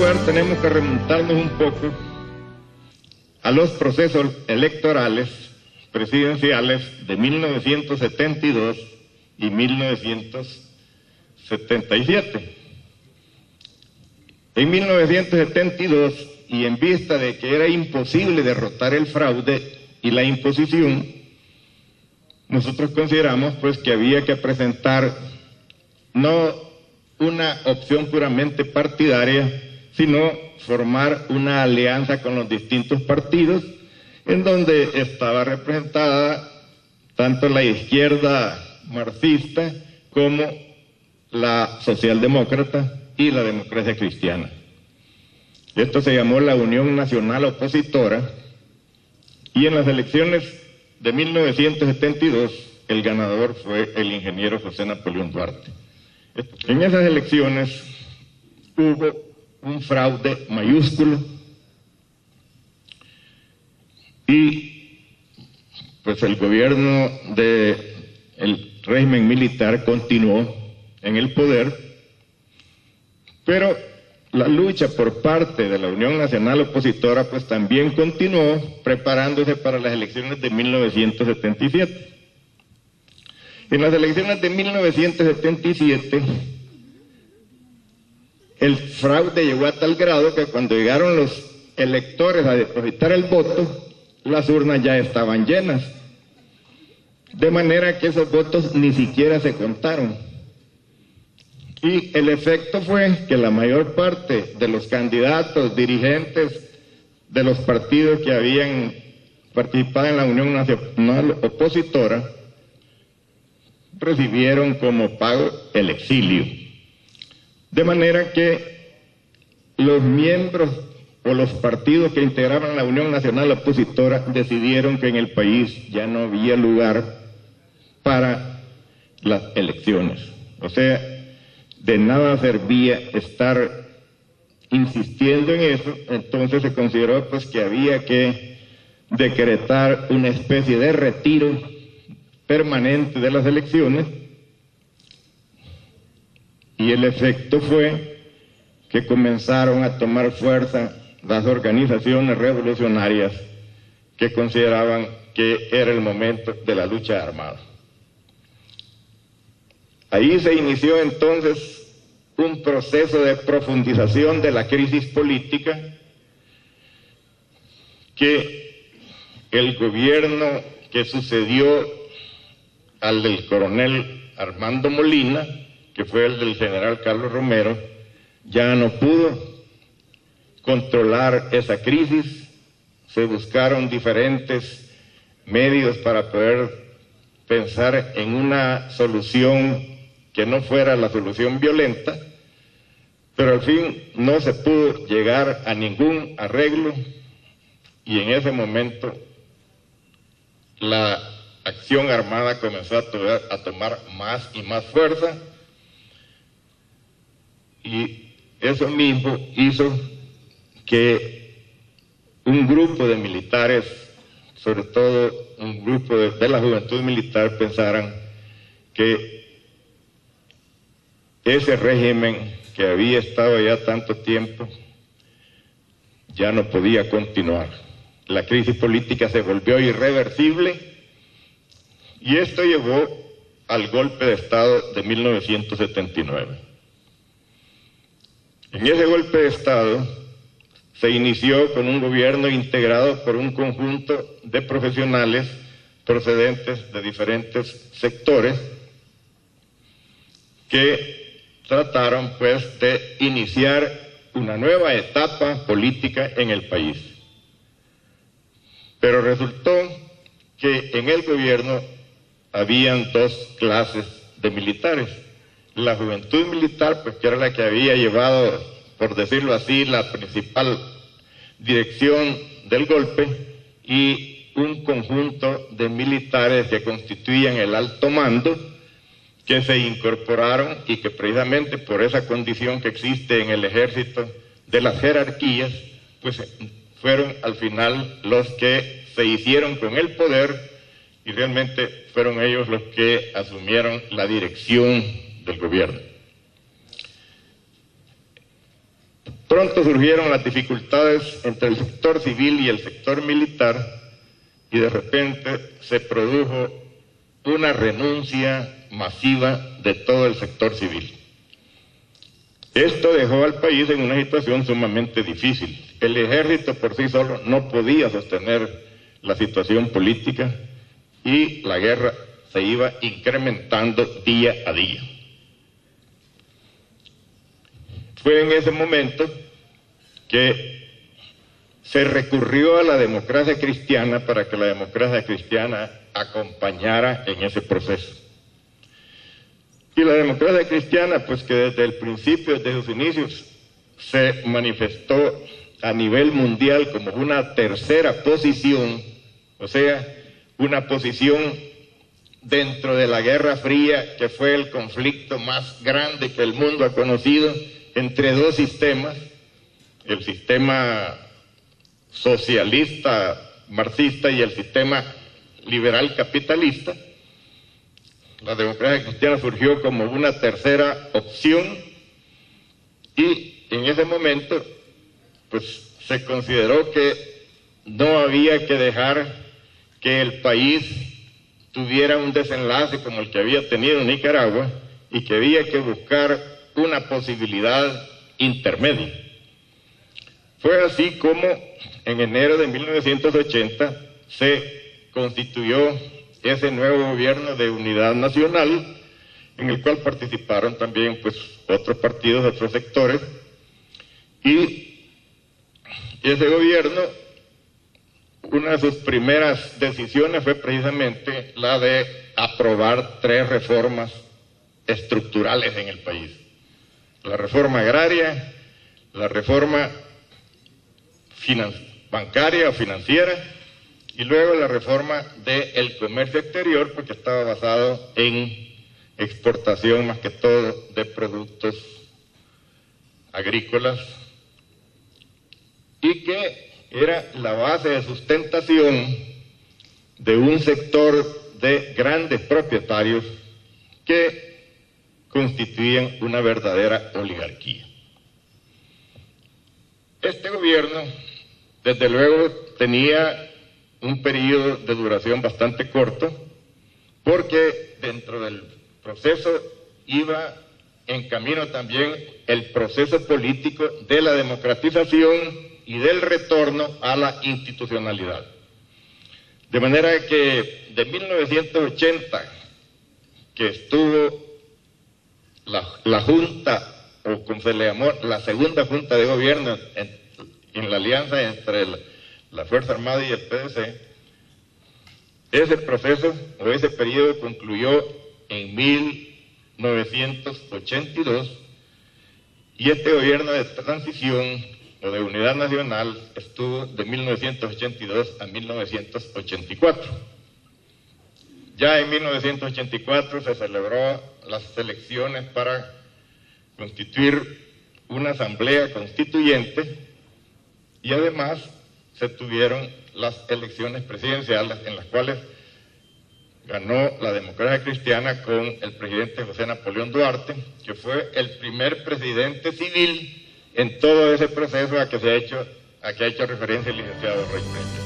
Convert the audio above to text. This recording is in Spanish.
lugar, tenemos que remontarnos un poco a los procesos electorales presidenciales de 1972 y 1977. En 1972, y en vista de que era imposible derrotar el fraude y la imposición, nosotros consideramos pues que había que presentar no una opción puramente partidaria, sino formar una alianza con los distintos partidos, en donde estaba representada tanto la izquierda marxista como la socialdemócrata y la democracia cristiana. Esto se llamó la Unión Nacional Opositora, y en las elecciones de 1972 el ganador fue el ingeniero José Napoleón Duarte. En esas elecciones hubo un fraude mayúsculo y pues el gobierno del régimen militar continuó en el poder, pero la lucha por parte de la Unión Nacional Opositora pues también continuó preparándose para las elecciones de 1977. En las elecciones de 1977, el fraude llegó a tal grado que cuando llegaron los electores a depositar el voto, las urnas ya estaban llenas. De manera que esos votos ni siquiera se contaron. Y el efecto fue que la mayor parte de los candidatos, dirigentes de los partidos que habían participado en la Unión Nacional Opositora, recibieron como pago el exilio. De manera que los miembros o los partidos que integraban la Unión Nacional Opositora decidieron que en el país ya no había lugar para las elecciones. O sea, de nada servía estar insistiendo en eso. Entonces se consideró pues que había que decretar una especie de retiro permanente de las elecciones, y el efecto fue que comenzaron a tomar fuerza las organizaciones revolucionarias que consideraban que era el momento de la lucha armada. Ahí se inició entonces un proceso de profundización de la crisis política que el gobierno que sucedió al del coronel Armando Molina, que fue el del general Carlos Romero, ya no pudo controlar esa crisis. Se buscaron diferentes medios para poder pensar en una solución que no fuera la solución violenta, pero al fin no se pudo llegar a ningún arreglo, y en ese momento la acción armada comenzó a tomar más y más fuerza, y eso mismo hizo que un grupo de militares, sobre todo un grupo de la juventud militar, pensaran que ese régimen que había estado ya tanto tiempo ya no podía continuar. La crisis política se volvió irreversible, y esto llevó al golpe de Estado de 1979. En ese golpe de Estado se inició con un gobierno integrado por un conjunto de profesionales procedentes de diferentes sectores que trataron pues de iniciar una nueva etapa política en el país. Pero resultó que en el gobierno habían dos clases de militares. La juventud militar, pues que era la que había llevado, por decirlo así, la principal dirección del golpe, y un conjunto de militares que constituían el alto mando, que se incorporaron y que precisamente por esa condición que existe en el ejército de las jerarquías, pues fueron al final los que se hicieron con el poder, y realmente fueron ellos los que asumieron la dirección del gobierno. Pronto surgieron las dificultades entre el sector civil y el sector militar y de repente se produjo una renuncia masiva de todo el sector civil. Esto dejó al país en una situación sumamente difícil. El ejército por sí solo no podía sostener la situación política y la guerra se iba incrementando día a día. Fue en ese momento que se recurrió a la democracia cristiana para que la democracia cristiana acompañara en ese proceso. Y la democracia cristiana, pues que desde el principio, desde sus inicios, se manifestó a nivel mundial como una tercera posición, o sea, una posición dentro de la Guerra Fría, que fue el conflicto más grande que el mundo ha conocido, entre dos sistemas, el sistema socialista marxista y el sistema liberal capitalista. La democracia cristiana surgió como una tercera opción y en ese momento pues se consideró que no había que dejar que el país tuviera un desenlace como el que había tenido Nicaragua y que había que buscar una posibilidad intermedia. Fue así como en enero de 1980 se constituyó ese nuevo gobierno de unidad nacional, en el cual participaron también pues otros partidos, otros sectores, y ese gobierno, una de sus primeras decisiones fue precisamente la de aprobar 3 reformas estructurales en el país: la reforma agraria, la reforma bancaria o financiera, y luego la reforma del comercio exterior, porque estaba basado en exportación más que todo de productos agrícolas, y que era la base de sustentación de un sector de grandes propietarios que constituían una verdadera oligarquía. Este gobierno, desde luego, tenía un periodo de duración bastante corto, porque dentro del proceso iba en camino también el proceso político de la democratización y del retorno a la institucionalidad. De manera que de 1980, que estuvo la Junta, o como se le llamó, la segunda Junta de Gobierno en la alianza entre la Fuerza Armada y el PDC, ese proceso o ese periodo concluyó en 1982 y este gobierno de transición o de unidad nacional estuvo de 1982 a 1984. Ya en 1984 se celebró las elecciones para constituir una asamblea constituyente y además se tuvieron las elecciones presidenciales en las cuales ganó la democracia cristiana con el presidente José Napoleón Duarte, que fue el primer presidente civil en todo ese proceso a que ha hecho referencia el licenciado Roy Pérez.